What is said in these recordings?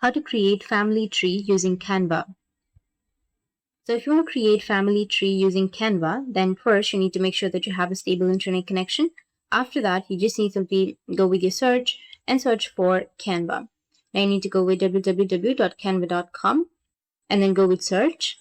How to create family tree using Canva. So if you want to create family tree using Canva, then first you need to make sure that you have a stable internet connection. After that, you just need to simply go with your search and search for Canva. Now you need to go with www.canva.com and then go with search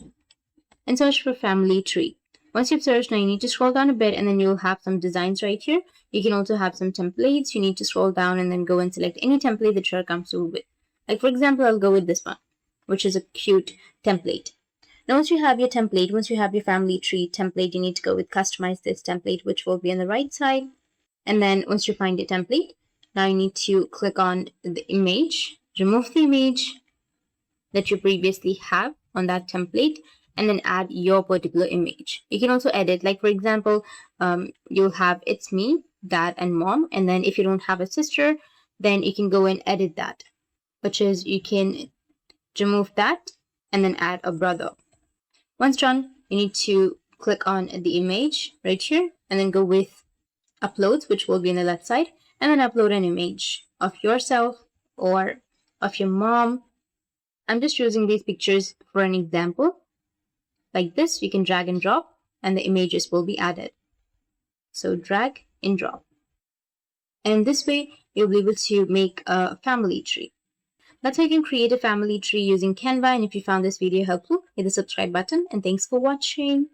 and search for family tree. Once you've searched, now you need to scroll down a bit and then you'll have some designs right here. You can also have some templates. You need to scroll down and then go and select any template that you're comfortable with. Like for example, I'll go with this one, which is a cute template. Now once you have your template, once you have your family tree template, you need to go with customize this template, which will be on the right side. And then once you find your template, now you need to click on the image, remove the image that you previously have on that template, and then add your particular image. You can also edit, like for example, you'll have it's me, dad, and mom. And then if you don't have a sister, then you can go and edit that, which is you can remove that and then add a brother. Once done, you need to click on the image right here and then go with uploads, which will be on the left side, and then upload an image of yourself or of your mom. I'm just using these pictures for an example. Like this, you can drag and drop and the images will be added. So drag and drop. And this way, you'll be able to make a family tree. That's how you can create a family tree using Canva. And if you found this video helpful, hit the subscribe button. And thanks for watching.